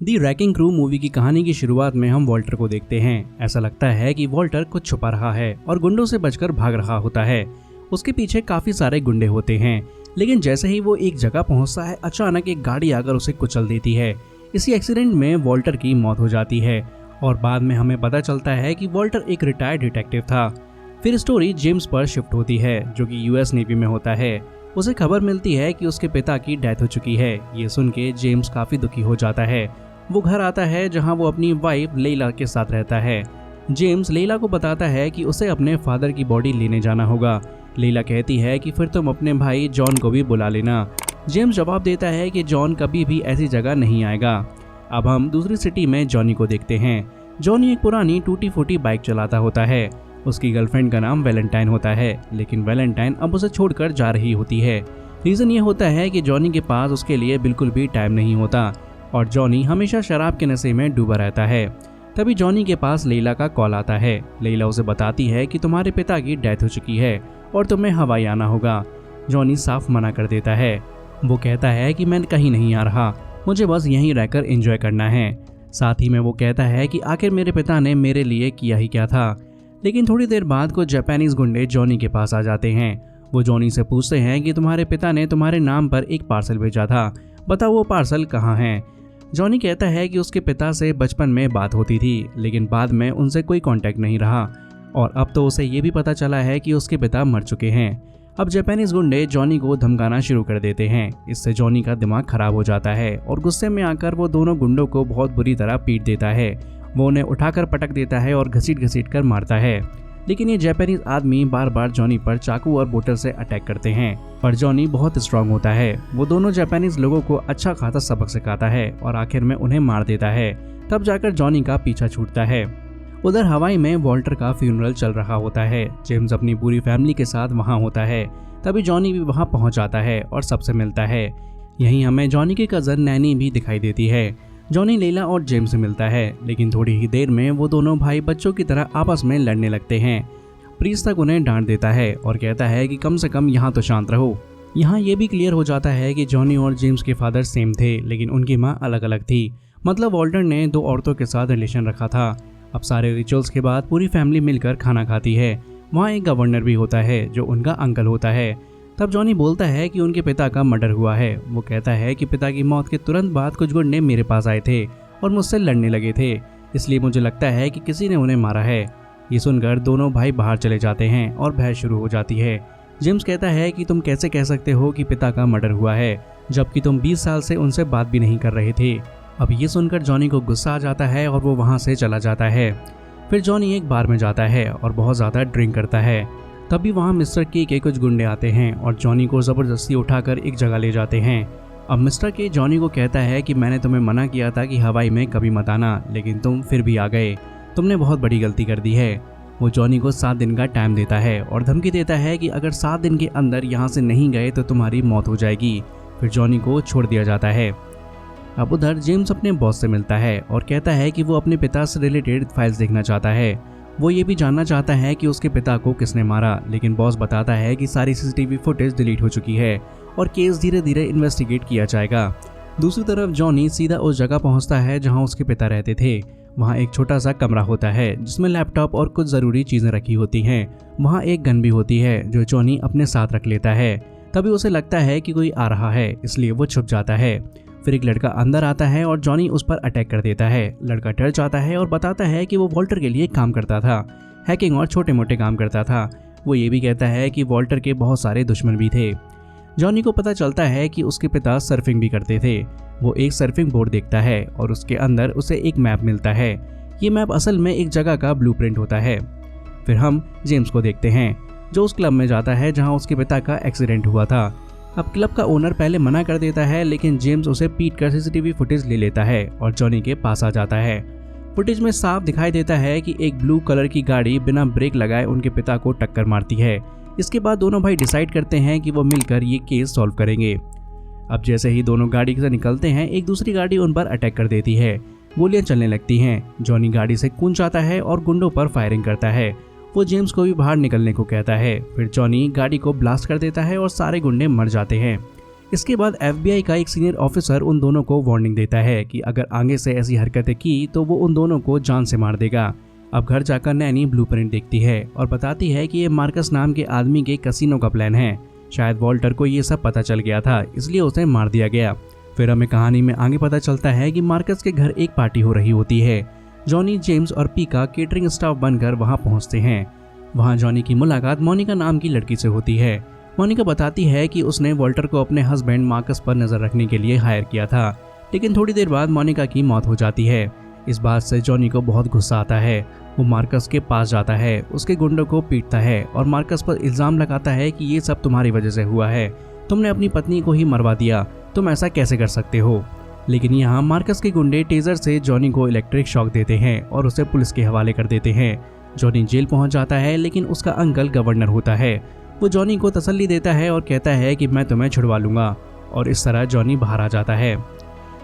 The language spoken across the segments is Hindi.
दी रैकिंग क्रू मूवी की कहानी की शुरुआत में हम वॉल्टर को देखते हैं। ऐसा लगता है कि वॉल्टर कुछ छुपा रहा है और गुंडों से बचकर भाग रहा होता है। उसके पीछे काफी सारे गुंडे होते हैं, लेकिन जैसे ही वो एक जगह पहुंचता है, अचानक एक गाड़ी आकर उसे कुचल देती है। इसी एक्सीडेंट में वॉल्टर की मौत हो जाती है और बाद में हमें पता चलता है कि वॉल्टर एक रिटायर्ड डिटेक्टिव था। फिर स्टोरी जेम्स पर शिफ्ट होती है, जो कि यूएस नेवी में होता है। उसे खबर मिलती है कि उसके पिता की डेथ हो चुकी है। ये सुन के जेम्स काफी दुखी हो जाता है। वो घर आता है जहां वो अपनी वाइफ लेला के साथ रहता है। जेम्स लेला को बताता है कि उसे अपने फादर की बॉडी लेने जाना होगा। लेला कहती है कि फिर तुम अपने भाई जॉन को भी बुला लेना। जेम्स जवाब देता है कि जॉन कभी भी ऐसी जगह नहीं आएगा। अब हम दूसरी सिटी में जॉनी को देखते हैं। जॉनी एक पुरानी टूटी फूटी बाइक चलाता होता है। उसकी गर्लफ्रेंड का नाम वैलेंटाइन होता है, लेकिन वैलेंटाइन अब उसे छोड़कर जा रही होती है। रीजन ये होता है कि जॉनी के पास उसके लिए बिल्कुल भी टाइम नहीं होता और जॉनी हमेशा शराब के नशे में डूबा रहता है। तभी जॉनी के पास लेला का कॉल आता है। लेला उसे बताती है कि तुम्हारे पिता की डेथ हो चुकी है और तुम्हें हवाई आना होगा। जॉनी साफ मना कर देता है। वो कहता है कि मैं कहीं नहीं आ रहा, मुझे बस यहीं रहकर एंजॉय करना है। साथ ही में वो कहता है कि आखिर मेरे पिता ने मेरे लिए किया ही क्या था। लेकिन थोड़ी देर बाद कुछ जापानीज गुंडे जॉनी के पास आ जाते हैं। वो जॉनी से पूछते हैं कि तुम्हारे पिता ने तुम्हारे नाम पर एक पार्सल भेजा था, बताओ वो पार्सल कहाँ है। जॉनी कहता है कि उसके पिता से बचपन में बात होती थी, लेकिन बाद में उनसे कोई कांटेक्ट नहीं रहा और अब तो उसे ये भी पता चला है कि उसके पिता मर चुके हैं। अब जापानीज गुंडे जॉनी को धमकाना शुरू कर देते हैं। इससे जॉनी का दिमाग खराब हो जाता है और गुस्से में आकर वो दोनों गुंडों को बहुत बुरी तरह पीट देता है। वो उन्हें उठाकर पटक देता है और घसीट कर मारता है। लेकिन ये जापानीज आदमी बार बार जॉनी पर चाकू और बोतल से अटैक करते हैं, पर जॉनी बहुत स्ट्रांग होता है। वो दोनों जापानीज लोगों को अच्छा खासा सबक सिखाता है और आखिर में उन्हें मार देता है। तब जाकर जॉनी का पीछा छूटता है। उधर हवाई में वॉल्टर का फ्यूनरल चल रहा होता है। जेम्स अपनी पूरी फैमिली के साथ वहाँ होता है। तभी जॉनी भी वहाँ पहुँच जाता है और सबसे मिलता है। यहीं हमें जॉनी की कजन नैनी भी दिखाई देती है। जॉनी लेला और जेम्स से मिलता है, लेकिन थोड़ी ही देर में वो दोनों भाई बच्चों की तरह आपस में लड़ने लगते हैं। प्रीस तक उन्हें डांट देता है और कहता है कि कम से कम यहाँ तो शांत रहो। यहाँ ये भी क्लियर हो जाता है कि जॉनी और जेम्स के फादर सेम थे, लेकिन उनकी माँ अलग अलग थी। मतलब वॉल्टर ने दो औरतों के साथ रिलेशन रखा था। अब सारे रिचुअल्स के बाद पूरी फैमिली मिलकर खाना खाती है। वहाँ एक गवर्नर भी होता है जो उनका अंकल होता है। तब जॉनी बोलता है कि उनके पिता का मर्डर हुआ है। वो कहता है कि पिता की मौत के तुरंत बाद कुछ गुंडे मेरे पास आए थे और मुझसे लड़ने लगे थे, इसलिए मुझे लगता है कि किसी ने उन्हें मारा है। ये सुनकर दोनों भाई बाहर चले जाते हैं और बहस शुरू हो जाती है। जेम्स कहता है कि तुम कैसे कह सकते हो कि पिता का मर्डर हुआ है, जबकि तुम 20 साल से उनसे बात भी नहीं कर रहे थे। अब ये सुनकर जॉनी को गुस्सा आ जाता है और वो वहाँ से चला जाता है। फिर जॉनी एक बार में जाता है और बहुत ज़्यादा ड्रिंक करता है। तभी वहाँ मिस्टर के कुछ गुंडे आते हैं और जॉनी को ज़बरदस्ती उठाकर एक जगह ले जाते हैं। अब मिस्टर के जॉनी को कहता है कि मैंने तुम्हें मना किया था कि हवाई में कभी मत आना, लेकिन तुम फिर भी आ गए। तुमने बहुत बड़ी गलती कर दी है। वो जॉनी को 7 दिन का टाइम देता है और धमकी देता है कि अगर 7 दिन के अंदर यहाँ से नहीं गए तो तुम्हारी मौत हो जाएगी। फिर जॉनी को छोड़ दिया जाता है। अब उधर जेम्स अपने बॉस से मिलता है और कहता है कि वो अपने पिता से रिलेटेड फाइल्स देखना चाहता है। वो ये भी जानना चाहता है कि उसके पिता को किसने मारा, लेकिन बॉस बताता है कि सारी सीसीटीवी फुटेज डिलीट हो चुकी है और केस धीरे धीरे इन्वेस्टिगेट किया जाएगा। दूसरी तरफ जॉनी सीधा उस जगह पहुंचता है जहां उसके पिता रहते थे। वहां एक छोटा सा कमरा होता है जिसमें लैपटॉप और कुछ ज़रूरी चीज़ें रखी होती हैं। वहां एक गन भी होती है जो जॉनी अपने साथ रख लेता है। तभी उसे लगता है कि कोई आ रहा है, इसलिए वो छुप जाता है। फिर एक लड़का अंदर आता है और जॉनी उस पर अटैक कर देता है। लड़का डर जाता है और बताता है कि वो वॉल्टर के लिए काम करता था, हैकिंग और छोटे मोटे काम करता था। वो ये भी कहता है कि वॉल्टर के बहुत सारे दुश्मन भी थे। जॉनी को पता चलता है कि उसके पिता सर्फिंग भी करते थे। वो एक सर्फिंग बोर्ड देखता है और उसके अंदर उसे एक मैप मिलता है। ये मैप असल में एक जगह का ब्लूप्रिंट होता है। फिर हम जेम्स को देखते हैं जो उस क्लब में जाता है जहाँ उसके पिता का एक्सीडेंट हुआ था। अब क्लब का ओनर पहले मना कर देता है, लेकिन जेम्स उसे पीट कर सीसीटीवी फुटेज ले लेता है और जॉनी के पास आ जाता है। फुटेज में साफ दिखाई देता है कि एक ब्लू कलर की गाड़ी बिना ब्रेक लगाए उनके पिता को टक्कर मारती है। इसके बाद दोनों भाई डिसाइड करते हैं कि वो मिलकर ये केस सॉल्व करेंगे। अब जैसे ही दोनों गाड़ी से निकलते हैं, एक दूसरी गाड़ी उन पर अटैक कर देती है। गोलियां चलने लगती हैं। जॉनी गाड़ी से कूद जाता है और गुंडों पर फायरिंग करता है। वो जेम्स को भी बाहर निकलने को कहता है। फिर जॉनी गाड़ी को ब्लास्ट कर देता है और सारे गुंडे मर जाते हैं। इसके बाद FBI का एक सीनियर ऑफिसर उन दोनों को वार्निंग देता है कि अगर आगे से ऐसी हरकतें की तो वो उन दोनों को जान से मार देगा। अब घर जाकर नैनी ब्लूप्रिंट देखती है और बताती है कि ये मार्कस नाम के आदमी के कसिनो का प्लान है। शायद वॉल्टर को ये सब पता चल गया था, इसलिए उसे मार दिया गया। फिर हमें कहानी में आगे पता चलता है कि मार्कस के घर एक पार्टी हो रही होती है। जॉनी, जेम्स और पीका केटरिंग स्टाफ बनकर वहां पहुंचते हैं। वहां जॉनी की मुलाकात मोनिका नाम की लड़की से होती है। मोनिका बताती है कि उसने वॉल्टर को अपने हस्बैंड मार्कस पर नजर रखने के लिए हायर किया था, लेकिन थोड़ी देर बाद मोनिका की मौत हो जाती है। इस बात से जॉनी को बहुत गुस्सा आता है। वो मार्कस के पास जाता है, उसके गुंडों को पीटता है और मार्कस पर इल्जाम लगाता है कि ये सब तुम्हारी वजह से हुआ है, तुमने अपनी पत्नी को ही मरवा दिया, तुम ऐसा कैसे कर सकते हो। लेकिन यहाँ मार्कस के गुंडे टेजर से जॉनी को इलेक्ट्रिक शॉक देते हैं और उसे पुलिस के हवाले कर देते हैं। जॉनी जेल पहुंच जाता है, लेकिन उसका अंकल गवर्नर होता है। वो जॉनी को तसल्ली देता है और कहता है कि मैं तुम्हें छुड़वा लूंगा, और इस तरह जॉनी बाहर आ जाता है।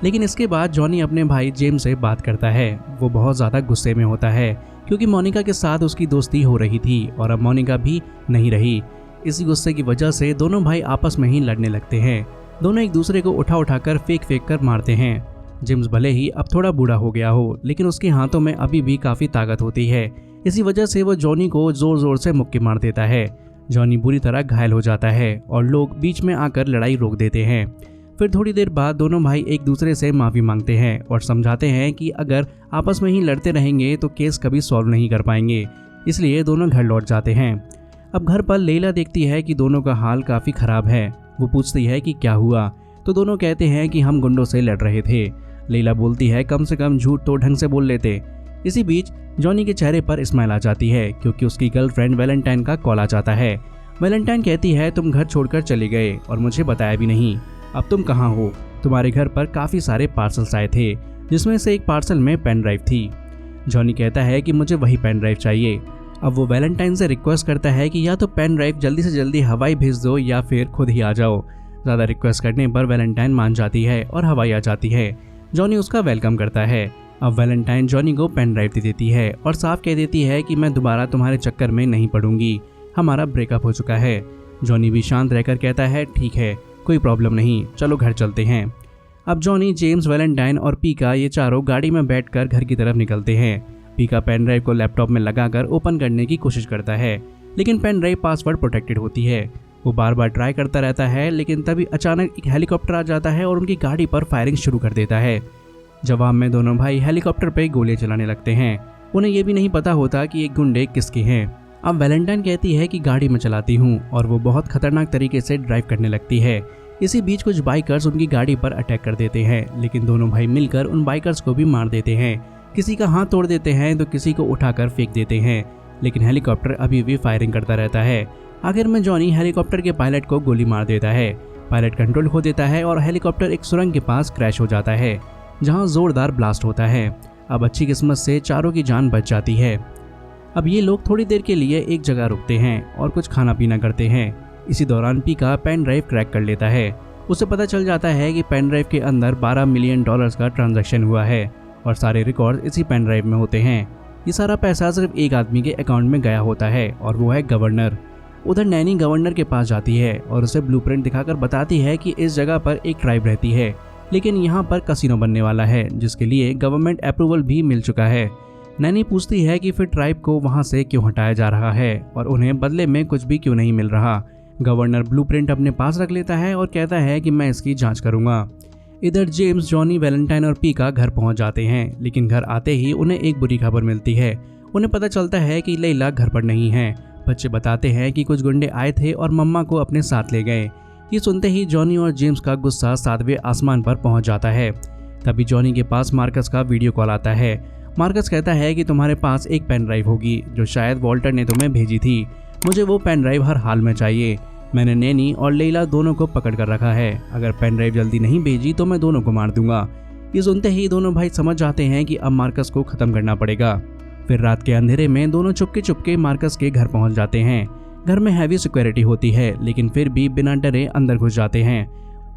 लेकिन इसके बाद जॉनी अपने भाई जेम्स से बात करता है। वो बहुत ज़्यादा गुस्से में होता है क्योंकि मोनिका के साथ उसकी दोस्ती हो रही थी और अब मोनिका भी नहीं रही। इसी गुस्से की वजह से दोनों भाई आपस में ही लड़ने लगते हैं। दोनों एक दूसरे को उठा कर फेंक कर मारते हैं। जेम्स भले ही अब थोड़ा बूढ़ा हो गया हो, लेकिन उसके हाथों में अभी भी काफ़ी ताकत होती है। इसी वजह से वो जॉनी को जोर जोर से मुक्के मार देता है। जॉनी बुरी तरह घायल हो जाता है और लोग बीच में आकर लड़ाई रोक देते हैं। फिर थोड़ी देर बाद दोनों भाई एक दूसरे से माफ़ी मांगते हैं और समझाते हैं कि अगर आपस में ही लड़ते रहेंगे तो केस कभी सॉल्व नहीं कर पाएंगे, इसलिए दोनों घर लौट जाते हैं। अब घर पर लैला देखती है कि दोनों का हाल काफ़ी ख़राब है। वो पूछती है कि क्या हुआ, तो दोनों कहते हैं कि हम गुंडों से लड़ रहे थे। लैला बोलती है कम से कम झूठ तो ढंग से बोल लेते। इसी बीच जॉनी के चेहरे पर स्माइल आ जाती है क्योंकि उसकी गर्लफ्रेंड वैलेंटाइन का कॉल आ जाता है। वैलेंटाइन कहती है तुम घर छोड़कर चले गए और मुझे बताया भी नहीं, अब तुम कहाँ हो। तुम्हारे घर पर काफ़ी सारे पार्सल्स आए थे, जिसमें से एक पार्सल में पेन ड्राइव थी। जॉनी कहता है कि मुझे वही पेन ड्राइव चाहिए। अब वो वैलेंटाइन से रिक्वेस्ट करता है कि या तो पेन ड्राइव जल्दी से जल्दी हवाई भेज दो या फिर खुद ही आ जाओ। ज़्यादा रिक्वेस्ट करने पर वैलेंटाइन मान जाती है और हवाई आ जाती है। जॉनी उसका वेलकम करता है। अब वैलेंटाइन जॉनी को पेन ड्राइव दे देती है और साफ कह देती है कि मैं दोबारा तुम्हारे चक्कर में नहीं पड़ूंगी, हमारा ब्रेकअप हो चुका है। जॉनी भी शांत रहकर कहता है ठीक है, कोई प्रॉब्लम नहीं, चलो घर चलते हैं। अब जॉनी, जेम्स, वैलेंटाइन और पीका ये चारों गाड़ी में बैठकर घर की तरफ निकलते हैं। पीका पेन ड्राइव को लैपटॉप में लगाकर ओपन करने की कोशिश करता है, लेकिन पेन ड्राइव पासवर्ड प्रोटेक्टेड होती है। वो बार बार ट्राई करता रहता है, लेकिन तभी अचानक एक हेलीकॉप्टर आ जाता है और उनकी गाड़ी पर फायरिंग शुरू कर देता है। जवाब में दोनों भाई हेलीकॉप्टर पर गोलियां चलाने लगते हैं। उन्हें यह भी नहीं पता होता कि ये गुंडे किसके हैं। अब वैलेंटाइन कहती है कि गाड़ी में चलाती हूँ और वो बहुत खतरनाक तरीके से ड्राइव करने लगती है। इसी बीच कुछ बाइकर्स उनकी गाड़ी पर अटैक कर देते हैं, लेकिन दोनों भाई मिलकर उन बाइकर्स को भी मार देते हैं। किसी का हाथ तोड़ देते हैं तो किसी को उठाकर फेंक देते हैं, लेकिन हेलीकॉप्टर अभी भी फायरिंग करता रहता है। आखिर में जॉनी हेलीकॉप्टर के पायलट को गोली मार देता है। पायलट कंट्रोल खो देता है और हेलीकॉप्टर एक सुरंग के पास क्रैश हो जाता है, जहाँ जोरदार ब्लास्ट होता है। अब अच्छी किस्मत से चारों की जान बच जाती है। अब ये लोग थोड़ी देर के लिए एक जगह रुकते हैं और कुछ खाना पीना करते हैं। इसी दौरान पीका पेन ड्राइव क्रैक कर लेता है। उसे पता चल जाता है कि पेन ड्राइव के अंदर $12 मिलियन का ट्रांजैक्शन हुआ है और सारे रिकॉर्ड इसी पेन ड्राइव में होते हैं। ये सारा पैसा सिर्फ एक आदमी के अकाउंट में गया होता है और वो है गवर्नर। उधर नैनी गवर्नर के पास जाती है और उसे ब्लूप्रिंट दिखाकर बताती है कि इस जगह पर एक ट्राइब रहती है, लेकिन यहाँ पर कसिनो बनने वाला है जिसके लिए गवर्नमेंट अप्रूवल भी मिल चुका है। नैनी पूछती है कि फिर ट्राइब को वहाँ से क्यों हटाया जा रहा है और उन्हें बदले में कुछ भी क्यों नहीं मिल रहा। गवर्नर ब्लूप्रिंट अपने पास रख लेता है और कहता है कि मैं इसकी जांच करूंगा। इधर जेम्स, जॉनी, वैलेंटाइन और पीका घर पहुंच जाते हैं, लेकिन घर आते ही उन्हें एक बुरी खबर मिलती है। उन्हें पता चलता है कि लैला घर पर नहीं है। बच्चे बताते हैं कि कुछ गुंडे आए थे और मम्मा को अपने साथ ले गए। ये सुनते ही जॉनी और जेम्स का गुस्सा 7वें आसमान पर पहुंच जाता है। तभी जॉनी के पास मार्कस का वीडियो कॉल आता है। मार्कस कहता है कि तुम्हारे पास एक पेन ड्राइव होगी जो शायद वॉल्टर ने तुम्हें भेजी थी। मुझे वो पेन ड्राइव हर हाल में चाहिए। मैंने नैनी और लैला दोनों को पकड़ कर रखा है। अगर पेन ड्राइव जल्दी नहीं भेजी तो मैं दोनों को मार दूंगा। ये सुनते ही दोनों भाई समझ जाते हैं कि अब मार्कस को ख़त्म करना पड़ेगा। फिर रात के अंधेरे में दोनों चुपके चुपके मार्कस के घर पहुंच जाते हैं। घर में हैवी सिक्योरिटी होती है, लेकिन फिर भी बिना डरे अंदर घुस जाते हैं।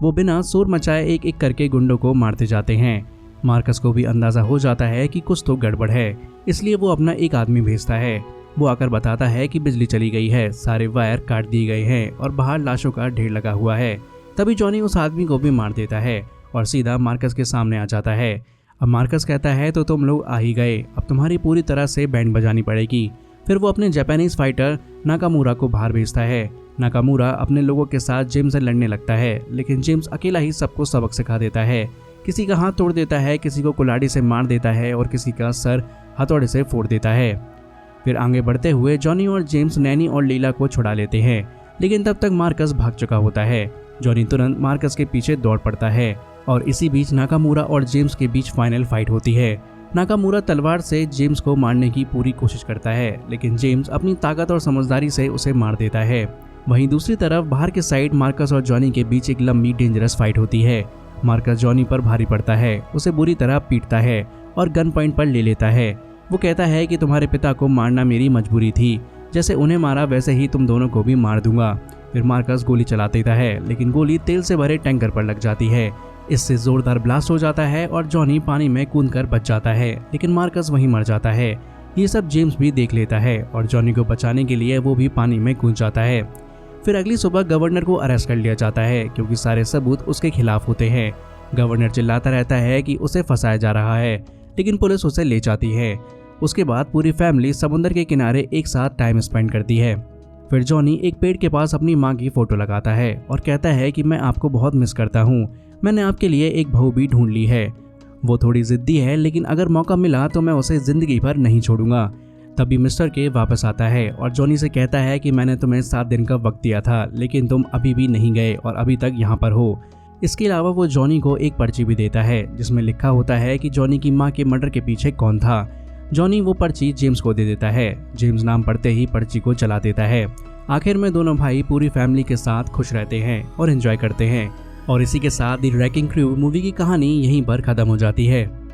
वो बिना शोर मचाए एक एक करके गुंडों को मारते जाते हैं। मार्कस को भी अंदाज़ा हो जाता है कि कुछ तो गड़बड़ है, इसलिए वो अपना एक आदमी भेजता है। वो आकर बताता है कि बिजली चली गई है, सारे वायर काट दिए गए हैं और बाहर लाशों का ढेर लगा हुआ है। तभी जॉनी उस आदमी को भी मार देता है और सीधा मार्कस के सामने आ जाता है। अब मार्कस कहता है तो तुम लोग आ ही गए, अब तुम्हारी पूरी तरह से बैंड बजानी पड़ेगी। फिर वो अपने जापानीज फाइटर नाकामुरा को बाहर भेजता है। नाकामुरा अपने लोगों के साथ जिम से लड़ने लगता है, लेकिन जेम्स अकेला ही सबको सबक सिखा देता है। किसी का हाथ तोड़ देता है, किसी को कुल्हाड़ी से मार देता है और किसी का सर हथौड़े से फोड़ देता है। फिर आगे बढ़ते हुए जॉनी और जेम्स नैनी और लीला को छुड़ा लेते हैं, लेकिन तब तक मार्कस भाग चुका होता है। जॉनी तुरंत मार्कस के पीछे दौड़ पड़ता है और इसी बीच नाकामुरा और जेम्स के बीच फाइनल फाइट होती है। नाकामुरा तलवार से जेम्स को मारने की पूरी कोशिश करता है, लेकिन जेम्स अपनी ताकत और समझदारी से उसे मार देता है। वहीं दूसरी तरफ बाहर के साइड मार्कस और जॉनी के बीच एक लंबी डेंजरस फाइट होती है। मार्कस जॉनी पर भारी पड़ता है, उसे बुरी तरह पीटता है और गन पॉइंट पर ले लेता है। वो कहता है कि तुम्हारे पिता को मारना मेरी मजबूरी थी, जैसे उन्हें मारा वैसे ही तुम दोनों को भी मार दूंगा। फिर मार्कस गोली चला देता है, लेकिन गोली तेल से भरे टैंकर पर लग जाती है। इससे जोरदार ब्लास्ट हो जाता है और जॉनी पानी में कूदकर बच जाता है, लेकिन मार्कस वहीं मर जाता है। ये सब जेम्स भी देख लेता है और जॉनी को बचाने के लिए वो भी पानी में कूद जाता है। फिर अगली सुबह गवर्नर को अरेस्ट कर लिया जाता है, क्योंकि सारे सबूत उसके खिलाफ होते हैं। गवर्नर चिल्लाता रहता है कि उसे फंसाया जा रहा है, लेकिन पुलिस उसे ले जाती है। उसके बाद पूरी फैमिली समुद्र के किनारे एक साथ टाइम स्पेंड करती है। फिर जॉनी एक पेड़ के पास अपनी माँ की फोटो लगाता है और कहता है कि मैं आपको बहुत मिस करता हूँ, मैंने आपके लिए एक बहू भी ढूंढ ली है। वो थोड़ी जिद्दी है, लेकिन अगर मौका मिला तो मैं उसे जिंदगी भर नहीं छोड़ूंगा। तभी मिस्टर के वापस आता है और जॉनी से कहता है कि मैंने तुम्हें 7 दिन का वक्त दिया था, लेकिन तुम अभी भी नहीं गए और अभी तक यहाँ पर हो। इसके अलावा वो जॉनी को एक पर्ची भी देता है, जिसमें लिखा होता है कि जॉनी की माँ के मर्डर के पीछे कौन था। जॉनी वो पर्ची जेम्स को दे देता है। जेम्स नाम पढ़ते ही पर्ची को जला देता है। आखिर में दोनों भाई पूरी फैमिली के साथ खुश रहते हैं और एंजॉय करते हैं। और इसी के साथ द रैकिंग क्रू मूवी की कहानी यहीं पर खत्म हो जाती है।